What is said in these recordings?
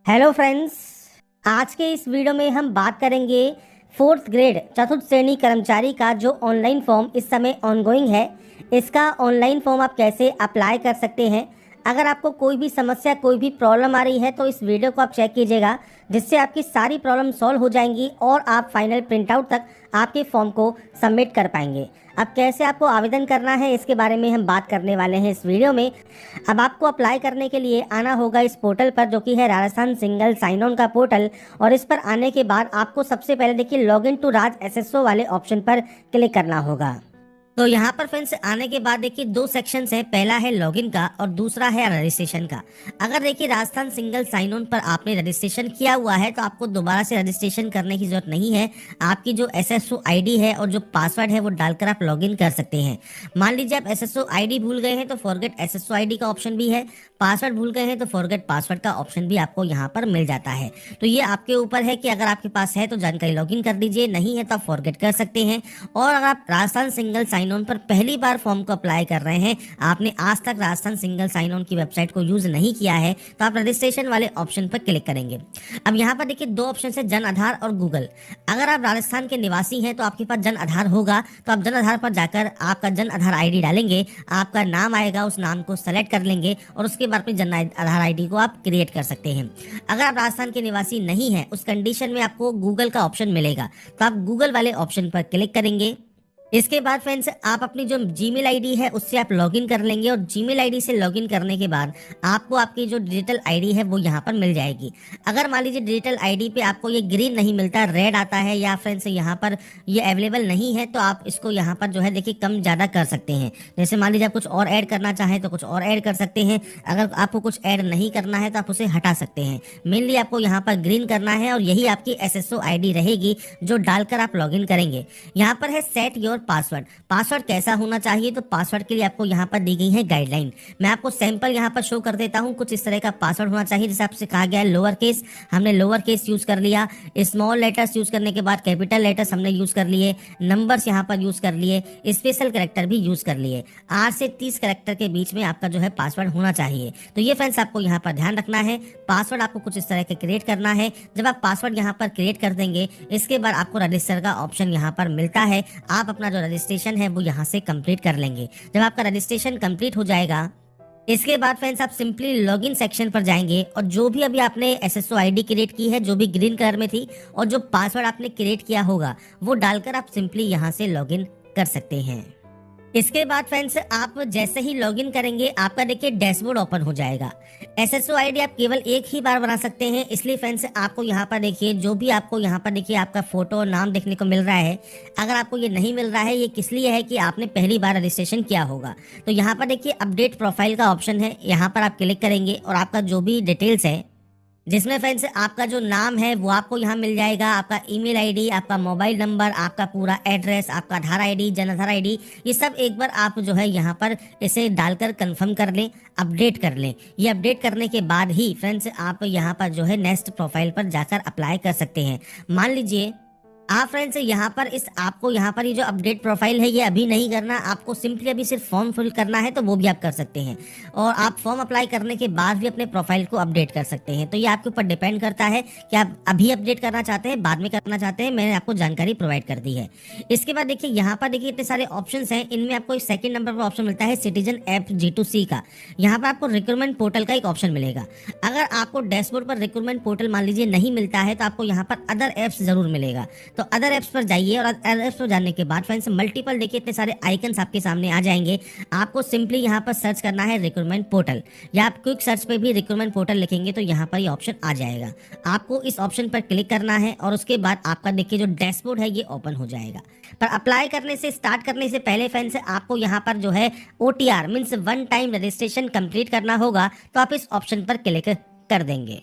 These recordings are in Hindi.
हेलो फ्रेंड्स, आज के इस वीडियो में हम बात करेंगे फोर्थ ग्रेड चतुर्थ श्रेणी कर्मचारी का जो ऑनलाइन फॉर्म इस समय ऑनगोइंग है। इसका ऑनलाइन फॉर्म आप कैसे अप्लाई कर सकते हैं। अगर आपको कोई भी समस्या कोई भी प्रॉब्लम आ रही है तो इस वीडियो को आप चेक कीजिएगा, जिससे आपकी सारी प्रॉब्लम सॉल्व हो जाएंगी और आप फाइनल प्रिंट आउट तक आपके फॉर्म को सबमिट कर पाएंगे। अब कैसे आपको आवेदन करना है इसके बारे में हम बात करने वाले हैं इस वीडियो में। अब आपको अप्लाई करने के लिए आना होगा इस पोर्टल पर, जो कि है राजस्थान सिंगल साइन ऑन का पोर्टल। और इस पर आने के बाद आपको सबसे पहले देखिए लॉगिन टू राज एसएसओ वाले ऑप्शन पर क्लिक करना होगा। तो यहाँ पर फ्रेंड्स आने के बाद देखिए दो सेक्शंस है, पहला है लॉगिन का और दूसरा है रजिस्ट्रेशन का। अगर देखिए राजस्थान सिंगल साइन ऑन पर आपने रजिस्ट्रेशन किया हुआ है तो आपको दोबारा से रजिस्ट्रेशन करने की जरूरत नहीं है। आपकी जो एसएसओ आईडी है और जो पासवर्ड है वो डालकर आप लॉगिन कर सकते हैं। मान लीजिए आप एसएसओ आईडी भूल गए हैं तो फॉरगेट एसएसओ आईडी का ऑप्शन भी है, पासवर्ड भूल गए हैं तो फॉरगेट पासवर्ड का ऑप्शन भी आपको यहाँ पर मिल जाता है। तो ये आपके ऊपर है कि अगर आपके पास है तो जानकारी लॉगिन कर दीजिए, नहीं है तो आप फॉरगेट कर सकते हैं। और अगर आप राजस्थान सिंगल साइन ऑन पर पहली बार फॉर्म को अप्लाई कर रहे हैं, आपने आज तक राजस्थान सिंगल साइन ऑन की वेबसाइट को यूज नहीं किया है, तो आप रजिस्ट्रेशन वाले ऑप्शन पर क्लिक करेंगे। अब यहाँ पर देखिए दो ऑप्शन है, जन आधार और गूगल। अगर आप राजस्थान के निवासी हैं तो आपके पास जन आधार होगा, तो आप जन आधार पर जाकर आपका जन आधार आईडी डालेंगे, आपका नाम आएगा, उस नाम को सेलेक्ट कर लेंगे और उसके बाद अपनी जन आधार आईडी को आप क्रिएट कर सकते हैं। अगर आप राजस्थान के निवासी नहीं है उस कंडीशन में आपको गूगल का ऑप्शन मिलेगा, तो आप गूगल वाले ऑप्शन पर क्लिक करेंगे। इसके बाद फ्रेंड्स आप अपनी जो जीमेल आईडी है उससे आप लॉगिन कर लेंगे और जीमेल आईडी से लॉगिन करने के बाद आपको आपकी जो डिजिटल आईडी है वो यहाँ पर मिल जाएगी। अगर मान लीजिए डिजिटल आईडी पे आपको ये ग्रीन नहीं मिलता, रेड आता है या फ्रेंड्स यहाँ पर ये अवेलेबल नहीं है, तो आप इसको यहाँ पर जो है देखिए कम ज़्यादा कर सकते हैं। जैसे मान लीजिए आप कुछ और ऐड करना चाहें तो कुछ और ऐड कर सकते हैं, अगर आपको कुछ ऐड नहीं करना है तो आप उसे हटा सकते हैं। मेनली आपको यहाँ पर ग्रीन करना है और यही आपकी एसएसओ आईडी रहेगी जो डालकर आप लॉगिन करेंगे। यहाँ पर है सेट योर पासवर्ड। पासवर्ड कैसा होना चाहिए, तो पासवर्ड के लिए आपको यहाँ पर दी गई है गाइडलाइन। मैं आपको सैंपल यहाँ पर शो कर देता हूँ। कुछ इस तरह का पासवर्ड होना चाहिए, जैसे आपसे कहा गया है लोअर केस, हमने लोअर केस यूज कर लिया, स्मॉल लेटर्स यूज करने के बाद कैपिटल लेटर्स हमने यूज कर लिए, नंबर्स यहाँ पर यूज कर लिए, स्पेशल कैरेक्टर भी यूज कर लिए। 8 से 30 कैरेक्टर के बीच में आपका जो है पासवर्ड होना चाहिए। तो ये फ्रेंड्स आपको यहाँ पर ध्यान रखना है, पासवर्ड आपको कुछ इस तरह के क्रिएट करना है। जब आप पासवर्ड यहाँ पर क्रिएट कर देंगे, इसके बाद आपको रजिस्टर का ऑप्शन यहाँ पर मिलता है। आप अपना जो रजिस्ट्रेशन है वो यहाँ से कंप्लीट कर लेंगे। जब आपका रजिस्ट्रेशन कंप्लीट हो जाएगा, इसके बाद फ्रेंड्स आप सिंपली लॉगिन सेक्शन पर जाएंगे और जो भी अभी आपने एसएसओ आईडी क्रिएट की है, जो भी ग्रीन कलर में थी, और जो पासवर्ड आपने क्रिएट किया होगा वो डालकर आप सिंपली यहाँ से लॉगिन कर सकते हैं। इसके बाद फ्रेंड्स आप जैसे ही लॉगिन करेंगे आपका देखिए डैशबोर्ड ओपन हो जाएगा। एसएसओ आईडी आप केवल एक ही बार बना सकते हैं, इसलिए फ्रेंड्स आपको यहाँ पर देखिए जो भी आपको यहाँ पर देखिए आपका फोटो और नाम देखने को मिल रहा है। अगर आपको ये नहीं मिल रहा है, ये किस लिए है कि आपने पहली बार रजिस्ट्रेशन किया होगा। तो यहाँ पर देखिए अपडेट प्रोफाइल का ऑप्शन है, यहाँ पर आप क्लिक करेंगे और आपका जो भी डिटेल्स है, जिसमें फ्रेंड्स आपका जो नाम है वो आपको यहाँ मिल जाएगा, आपका ईमेल आईडी, आपका मोबाइल नंबर, आपका पूरा एड्रेस, आपका आधार आईडी, जन आधार आईडी, ये सब एक बार आप जो है यहाँ पर इसे डालकर कंफर्म कर लें, अपडेट कर लें। ये अपडेट करने के बाद ही फ्रेंड्स आप यहाँ पर जो है नेक्स्ट प्रोफाइल पर जाकर अप्लाई कर सकते हैं। मान लीजिए आप फ्रेंड्स यहाँ पर आपको यहाँ पर ये जो अपडेट प्रोफाइल है ये अभी नहीं करना, आपको सिंपली अभी सिर्फ फॉर्म फिल करना है, तो वो भी आप कर सकते हैं। और आप फॉर्म अप्लाई करने के बाद भी अपने प्रोफाइल को अपडेट कर सकते हैं। तो ये आपके ऊपर डिपेंड करता है कि आप अभी अपडेट करना चाहते हैं, बाद में करना चाहते हैं। मैंने आपको जानकारी प्रोवाइड कर दी है। इसके बाद देखिए यहाँ पर देखिए इतने सारे ऑप्शन हैं, इनमें आपको सेकंड नंबर पर ऑप्शन मिलता है सिटीजन ऐप G2C का। यहाँ पर आपको रिक्रूटमेंट पोर्टल का एक ऑप्शन मिलेगा। अगर आपको डैशबोर्ड पर रिक्रूटमेंट पोर्टल मान लीजिए नहीं मिलता है तो आपको यहाँ पर अदर एप्स जरूर मिलेगा। तो अदर एप्स पर जाइए और अदर एप्स पर जाने के बाद फ्रेंड्स मल्टीपल देखिए इतने सारे आइकन्स आपके सामने आ जाएंगे। आपको सिंपली यहाँ पर सर्च करना है रिक्रूटमेंट पोर्टल, या आप क्विक सर्च पे भी रिक्रूटमेंट पोर्टल लिखेंगे तो यहाँ पर ये ऑप्शन आ जाएगा। आपको इस ऑप्शन पर क्लिक करना है और उसके बाद आपका देखिए जो डैशबोर्ड है ये ओपन हो जाएगा। पर अप्लाई करने से स्टार्ट करने से पहले फ्रेंड्स आपको यहाँ पर जो है OTR means one time registration complete करना होगा, तो आप इस ऑप्शन पर क्लिक कर देंगे।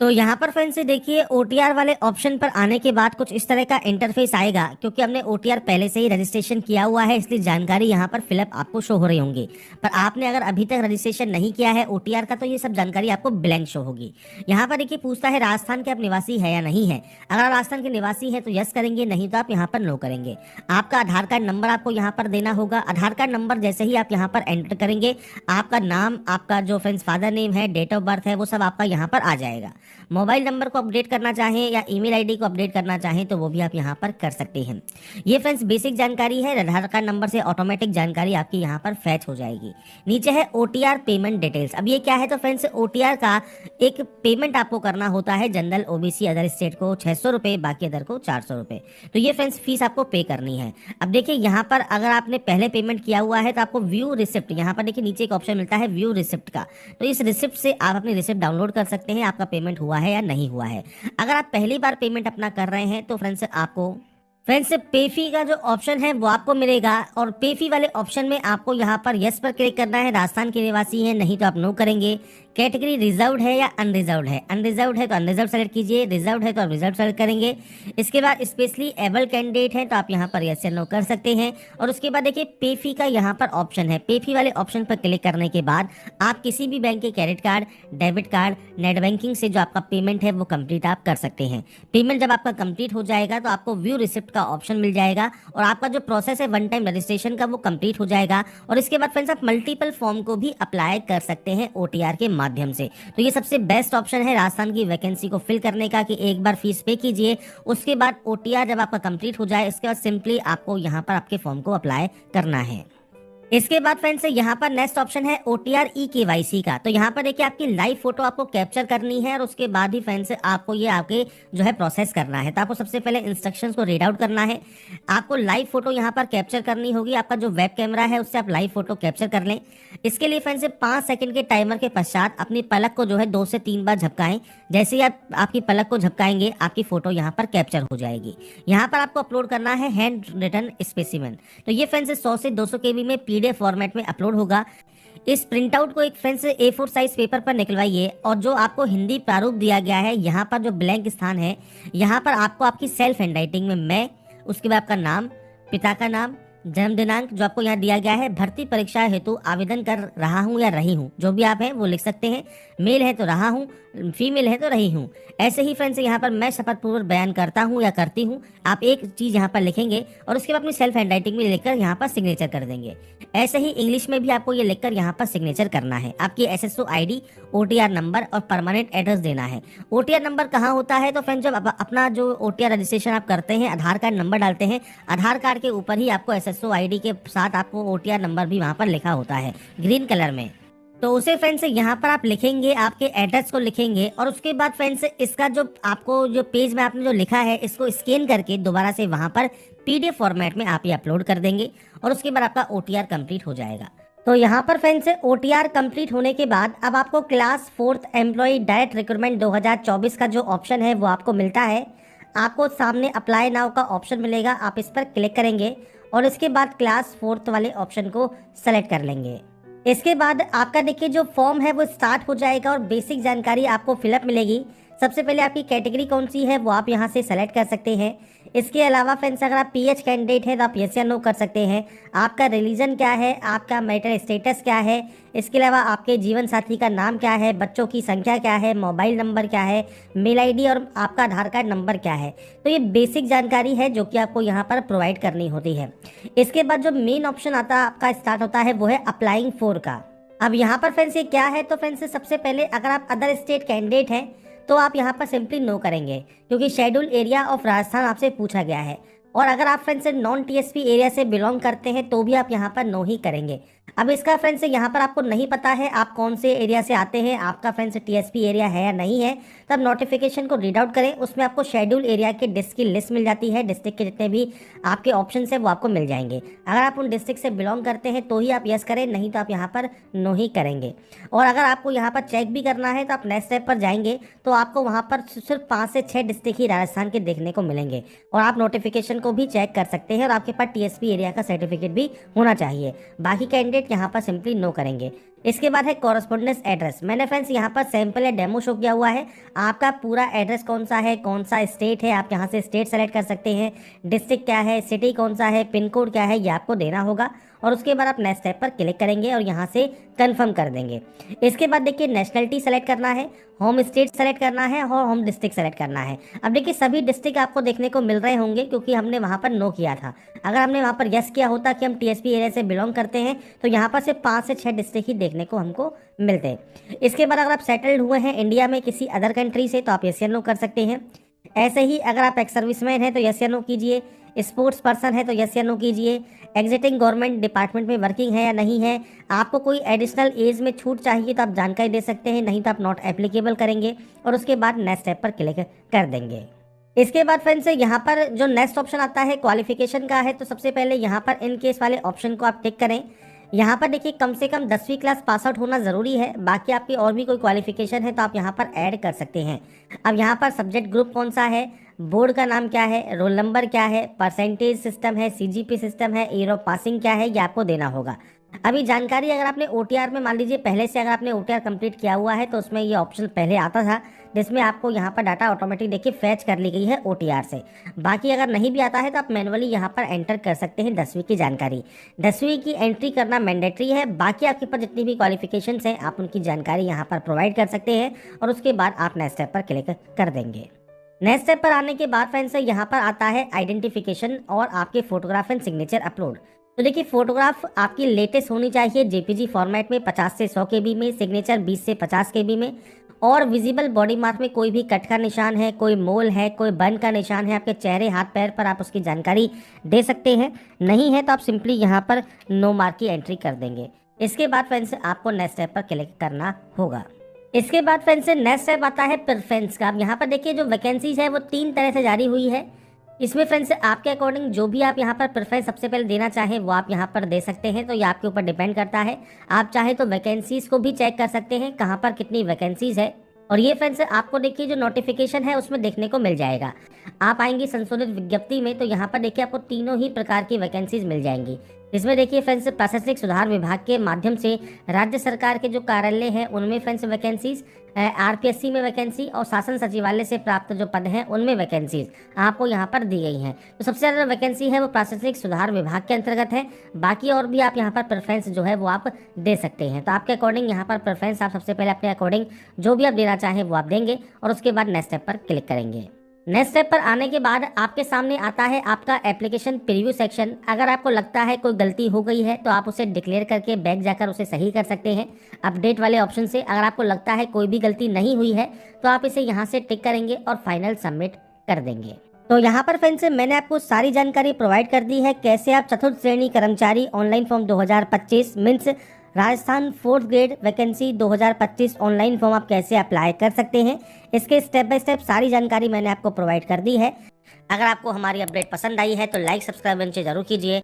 तो यहाँ पर फ्रेंड्स देखिए OTR वाले ऑप्शन पर आने के बाद कुछ इस तरह का इंटरफेस आएगा। क्योंकि हमने OTR पहले से ही रजिस्ट्रेशन किया हुआ है, इसलिए जानकारी यहाँ पर फिलअप आपको शो हो रही होंगी। पर आपने अगर अभी तक रजिस्ट्रेशन नहीं किया है OTR का, तो ये सब जानकारी आपको ब्लैंक शो होगी। यहाँ पर देखिए पूछता है राजस्थान के आप निवासी है या नहीं है। अगर आप राजस्थान के निवासी है तो यस करेंगे, नहीं तो आप यहाँ पर नो करेंगे। आपका आधार कार्ड नंबर आपको यहाँ पर देना होगा। आधार कार्ड नंबर जैसे ही आप यहाँ पर एंटर करेंगे, आपका नाम, आपका जो फ्रेंड्स फादर नेम है, डेट ऑफ बर्थ है, वो सब आपका यहाँ पर आ जाएगा। मोबाइल नंबर को अपडेट करना चाहें या ईमेल आईडी को अपडेट करना चाहें तो वो भी आप यहाँ पर कर सकते हैं। ये फ्रेंड्स बेसिक जानकारी है। आधार कार्ड नंबर से ऑटोमेटिक जानकारी आपकी यहाँ पर फैच हो जाएगी। नीचे है OTR पेमेंट डिटेल्स। अब ये क्या है, तो फ्रेंड्स OTR का एक पेमेंट आपको करना होता है। जनरल, OBC, अदर स्टेट को 600 रुपये, बाकी अदर को 400 रुपये। तो ये फ्रेंड्स फीस आपको पे करनी है। अब देखिए यहाँ पर अगर आपने पहले पेमेंट किया हुआ है तो आपको व्यू रिसिप्ट, यहाँ पर देखिए नीचे एक ऑप्शन मिलता है व्यू रिसिप्ट का। तो इस रिसिप्ट से आप अपनी रिसिप्ट डाउनलोड कर सकते हैं आपका पेमेंट हुआ है या नहीं हुआ है। अगर आप पहली बार पेमेंट अपना कर रहे हैं तो फ्रेंड्स पे फी का जो ऑप्शन है वो आपको मिलेगा, और पे फी वाले ऑप्शन में आपको यहाँ पर यस पर क्लिक करना है। राजस्थान के निवासी हैं, नहीं तो आप नो करेंगे। कैटेगरी रिजर्व्ड है या अनरिजर्व्ड है, अनरिजर्व्ड है तो अनरिजर्व सेलेक्ट कीजिए, रिजर्व्ड है तो आप रिजर्व सेलेक्ट करेंगे। इसके बाद स्पेशली एबल कैंडिडेट है तो आप यहाँ पर यस या नो कर सकते हैं। और उसके बाद देखिए पे फी का यहाँ पर ऑप्शन है। पे फी वाले ऑप्शन पर क्लिक करने के बाद आप किसी भी बैंक के credit card, debit card, net banking से जो आपका पेमेंट है वो कंप्लीट आप कर सकते हैं। पेमेंट जब आपका कंप्लीट हो जाएगा तो आपको व्यू रिसिप्ट का ऑप्शन मिल जाएगा और आपका जो प्रोसेस है वन टाइम रजिस्ट्रेशन का वो कंप्लीट हो जाएगा। और इसके बाद फ्रेंड्स आप मल्टीपल फॉर्म को भी अप्लाई कर सकते हैं OTR के माध्यम से। तो ये सबसे बेस्ट ऑप्शन है राजस्थान की वैकेंसी को फिल करने का कि एक बार फीस पे कीजिए, उसके बाद OTR जब आपका कंप्लीट हो जाए उसके बाद सिंपली आपको यहाँ पर आपके फॉर्म को अप्लाई करना है। इसके बाद फ्रेंड्स यहाँ पर नेक्स्ट ऑप्शन है OTR eKYC का। तो यहाँ पर देखिए आपकी लाइव फोटो आपको कैप्चर करनी है और उसके बाद ही फ्रेंड्स आपको ये आगे जो है प्रोसेस करना है। तो आपको सबसे पहले इंस्ट्रक्शंस को रीड आउट करना है। आपको लाइव फोटो यहाँ पर कैप्चर करनी होगी। आपका जो वेब कैमरा है उससे आप लाइव फोटो कैप्चर कर लें। इसके लिए फ्रेंड्स 5 सेकंड के टाइमर के पश्चात अपनी पलक को जो है 2 से 3 बार झपकाएं। जैसे ही आप आपकी पलक को झपकाएंगे आपकी फोटो यहाँ पर कैप्चर हो जाएगी। यहाँ पर आपको अपलोड करना है हैंड रिटन स्पेसिमेन। तो ये फ्रेंड्स 100 से 200 KB में PDF फॉर्मेट में अपलोड होगा। इस प्रिंट आउट को एक फ्रेंड्स A4 साइज पेपर पर निकलवाइए और जो आपको हिंदी प्रारूप दिया गया है यहाँ पर जो ब्लैंक स्थान है यहाँ पर आपको आपकी सेल्फ हैंडराइटिंग में मैं, उसके बाद आपका नाम, पिता का नाम, जन्म दिनांक जो आपको यहाँ दिया गया है, भर्ती परीक्षा हेतु आवेदन कर रहा हूँ या रही हूँ, जो भी आप हैं वो लिख सकते हैं। मेल है तो रहा हूँ, फीमेल है तो रही हूँ। ऐसे ही फ्रेंड्स यहाँ पर मैं शपथ पूर्वक बयान करता हूँ या करती हूँ, आप एक चीज़ यहाँ पर लिखेंगे और उसके बाद अपनी सेल्फ हैंडराइटिंग में लिखकर यहाँ पर सिग्नेचर कर देंगे। ऐसे ही इंग्लिश में भी आपको ये लिखकर यहाँ पर सिग्नेचर करना है। आपकी SSO ID, OTR नंबर और परमानेंट एड्रेस देना है। OTR नंबर कहाँ होता है, तो फ्रेंड्स जब अपना जो OTR रजिस्ट्रेशन आप करते हैं आधार कार्ड नंबर डालते हैं, आधार कार्ड के ऊपर ही आपको SSO ID के साथ आपको OTR नंबर भी वहाँ पर लिखा होता है ग्रीन कलर में। तो उसे फ्रेंड्स यहाँ पर आप लिखेंगे, आपके एड्रेस को लिखेंगे और उसके बाद फ्रेंड्स इसका जो आपको जो पेज में आपने जो लिखा है इसको स्कैन करके दोबारा से वहाँ पर PDF फॉर्मेट में आप ये अपलोड कर देंगे और उसके बाद आपका OTR कंप्लीट हो जाएगा। तो यहाँ पर फ्रेंड्स OTR कंप्लीट होने के बाद अब आपको class 4th employ direct recruitment 2024 का जो ऑप्शन है वो आपको मिलता है। आपको सामने अप्लाई नाउ का ऑप्शन मिलेगा, आप इस पर क्लिक करेंगे और इसके बाद क्लास 4th वाले ऑप्शन को सेलेक्ट कर लेंगे। इसके बाद आपका देखिए जो फॉर्म है वो स्टार्ट हो जाएगा और बेसिक जानकारी आपको फिलअप मिलेगी। सबसे पहले आपकी कैटेगरी कौन सी है वो आप यहाँ से सेलेक्ट कर सकते हैं। इसके अलावा फ्रेंड्स अगर आप PH कैंडिडेट हैं तो आप यस या नो कर सकते हैं। आपका रिलीजन क्या है, आपका मैरिटल स्टेटस क्या है, इसके अलावा आपके जीवन साथी का नाम क्या है, बच्चों की संख्या क्या है, मोबाइल नंबर क्या है, मेल ID और आपका आधार कार्ड नंबर क्या है। तो ये बेसिक जानकारी है जो कि आपको यहाँ पर प्रोवाइड करनी होती है। इसके बाद जो मेन ऑप्शन आता आपका स्टार्ट होता है वो है अप्लाइंग फॉर का। अब यहाँ पर फ्रेंड्स ये क्या है, तो फ्रेंड्स सबसे पहले अगर आप अदर स्टेट कैंडिडेट हैं तो आप यहाँ पर सिंपली नो करेंगे क्योंकि शेड्यूल एरिया ऑफ राजस्थान आपसे पूछा गया है। और अगर आप फ्रेंड्स नॉन TSP एरिया से बिलोंग करते हैं तो भी आप यहाँ पर नो ही करेंगे। अब इसका फ्रेंड्स यहाँ पर आपको नहीं पता है आप कौन से एरिया से आते हैं, आपका फ्रेंड्स TSP एरिया है या नहीं है, तब नोटिफिकेशन को रीड आउट करें। उसमें आपको शेड्यूल एरिया के डिस्ट्रिक्ट की लिस्ट मिल जाती है। डिस्ट्रिक्ट के जितने भी आपके ऑप्शन है वो आपको मिल जाएंगे। अगर आप उन डिस्ट्रिक्ट से बिलोंग करते हैं तो ही आप यस करें, नहीं तो आप यहाँ पर नो ही करेंगे। और अगर आपको यहाँ पर चेक भी करना है तो आप नेक्स्ट स्टेप पर जाएंगे तो आपको वहाँ पर सिर्फ 5 से 6 डिस्ट्रिक्ट ही राजस्थान के देखने को मिलेंगे और आप नोटिफिकेशन को भी चेक कर सकते हैं और आपके पास TSP एरिया का सर्टिफिकेट भी होना चाहिए। बाकी कैंडिडेट यहाँ पर सिंपली नो करेंगे। इसके बाद है कॉरेस्पॉन्डेंस एड्रेस। मैंने फ्रेंड्स यहाँ पर सैंपल या डेमो शो किया हुआ है। आपका पूरा एड्रेस कौन सा है, कौन सा स्टेट है, आप यहाँ से स्टेट सेलेक्ट कर सकते हैं। डिस्ट्रिक्ट क्या है, सिटी कौन सा है, पिन कोड क्या है, ये आपको देना होगा और उसके बाद आप नेक्स्ट स्टेप पर क्लिक करेंगे और यहाँ से कंफर्म कर देंगे। इसके बाद देखिए नेशनलिटी सेलेक्ट करना है, होम स्टेट सेलेक्ट करना है और होम डिस्ट्रिक्ट सेलेक्ट करना है। अब देखिए सभी डिस्ट्रिक्ट आपको देखने को मिल रहे होंगे क्योंकि हमने वहाँ पर नो किया था। अगर हमने वहाँ पर यस किया होता कि हम TSP एरिया से बिलोंग करते हैं तो यहाँ पर सिर्फ 5 से 6 डिस्ट्रिक्ट ही देखने को हमको मिलते हैं। इसके बाद अगर आप सेटल्ड हुए हैं इंडिया में किसी अदर कंट्री से तो आप यस या नो कर सकते हैं। ऐसे ही अगर आप एक्स सर्विसमैन हैं तो यस या नो कीजिए, स्पोर्ट्स पर्सन है तो यस या नो कीजिए, एग्जिटिंग गवर्नमेंट डिपार्टमेंट में वर्किंग है या नहीं है, आपको कोई एडिशनल एज में छूट चाहिए तो आप जानकारी दे सकते हैं, नहीं तो आप नॉट एप्लीकेबल करेंगे और उसके बाद नेक्स्ट स्टेप पर क्लिक कर देंगे। इसके बाद फ्रेंड्स यहाँ पर जो नेक्स्ट ऑप्शन आता है क्वालिफिकेशन का है, तो सबसे पहले यहाँ पर इन केस वाले ऑप्शन को आप टिक करें। यहाँ पर देखिए कम से कम 10वीं क्लास पास आउट होना ज़रूरी है, बाकी आपकी और भी कोई क्वालिफिकेशन है तो आप यहाँ पर ऐड कर सकते हैं। अब यहाँ पर सब्जेक्ट ग्रुप कौन सा है, बोर्ड का नाम क्या है, रोल नंबर क्या है, परसेंटेज सिस्टम है, सीजीपी सिस्टम है, ईयर ऑफ पासिंग क्या है, ये आपको देना होगा। अभी जानकारी अगर आपने ओटीआर में मान लीजिए पहले से अगर आपने ओटीआर कंप्लीट किया हुआ है तो उसमें ये ऑप्शन पहले आता था, जिसमें आपको यहाँ पर डाटा ऑटोमेटिक देखिए फैच कर ली गई है ओटीआर से। बाकी अगर नहीं भी आता है तो आप मैनुअली यहाँ पर एंटर कर सकते हैं 10वीं की जानकारी। 10वीं की एंट्री करना मैंडेटरी है, बाकी आपके पास जितनी भी क्वालिफिकेशंस हैं आप उनकी जानकारी यहाँ पर प्रोवाइड कर सकते हैं और उसके बाद आप नेक्स्ट स्टेप पर क्लिक कर देंगे। नेक्स्ट स्टेप पर आने के बाद फ्रेंड्स यहाँ पर आता है आइडेंटिफिकेशन और आपके फोटोग्राफ एंड सिग्नेचर अपलोड। तो देखिए फोटोग्राफ आपकी लेटेस्ट होनी चाहिए जेपीजी फॉर्मेट में 50 से 100 केबी में, सिग्नेचर 20 से 50 केबी में, और विजिबल बॉडी मार्क में कोई भी कट का निशान है, कोई मोल है, कोई बर्न का निशान है आपके चेहरे हाथ पैर पर, आप उसकी जानकारी दे सकते हैं। नहीं है तो आप सिंपली यहाँ पर नो मार्क की एंट्री कर देंगे। इसके बाद फ्रेंड्स आपको नेक्स्ट स्टेप पर क्लिक करना होगा। इसके बाद फ्रेंड्स नेक्स्ट स्टेप आता है प्रेफरेंस का। अब यहाँ पर देखिए जो वैकेंसीज है वो 3 तरह से जारी हुई है। इसमें फ्रेंड्स आपके अकॉर्डिंग जो भी आप यहाँ पर प्रेफरेंस सबसे पहले देना चाहें वो आप यहाँ पर दे सकते हैं, तो ये आपके ऊपर डिपेंड करता है। आप चाहे तो वैकेंसीज को भी चेक कर सकते हैं कहाँ पर कितनी वैकेंसीज है, और ये फ्रेंड्स आपको देखिए जो नोटिफिकेशन है उसमें देखने को मिल जाएगा। आप आएंगे संशोधित विज्ञप्ति में तो यहाँ पर देखिए आपको तीनों ही प्रकार की वैकेंसीज मिल जाएंगी। इसमें देखिए फ्रेंड्स प्रशासनिक सुधार विभाग के माध्यम से राज्य सरकार के जो कार्यालय हैं उनमें फ्रेंड्स वैकेंसीज, आरपीएससी में वैकेंसी और शासन सचिवालय से प्राप्त जो पद हैं उनमें वैकेंसीज आपको यहाँ पर दी गई हैं। तो सबसे ज़्यादा वैकेंसी है वो प्रशासनिक सुधार विभाग के अंतर्गत है। बाकी और भी आप यहाँ पर प्रेफरेंस जो है वो आप दे सकते हैं। तो आपके अकॉर्डिंग यहाँ पर प्रेफरेंस आप सबसे पहले अपने अकॉर्डिंग जो भी आप देना चाहें वो आप देंगे और उसके बाद नेक्स्ट स्टेप पर क्लिक करेंगे। नेक्स्ट स्टेप पर आने के बाद आपके सामने आता है आपका एप्लीकेशन प्रीव्यू सेक्शन। अगर आपको लगता है कोई गलती हो गई है तो आप उसे डिक्लेयर करके बैक जाकर उसे सही कर सकते हैं अपडेट वाले ऑप्शन से। अगर आपको लगता है कोई भी गलती नहीं हुई है तो आप इसे यहाँ से टिक करेंगे और फाइनल सबमिट कर देंगे। तो यहाँ पर फ्रेंड्स मैंने आपको सारी जानकारी प्रोवाइड कर दी है कैसे आप चतुर्थ श्रेणी कर्मचारी online form 2025 means Rajasthan 4th grade vacancy 2025 online form आप कैसे अप्लाई कर सकते हैं। इसके स्टेप बाय स्टेप सारी जानकारी मैंने आपको प्रोवाइड कर दी है। अगर आपको हमारी अपडेट पसंद आई है तो लाइक सब्सक्राइब नीचे जरूर कीजिए।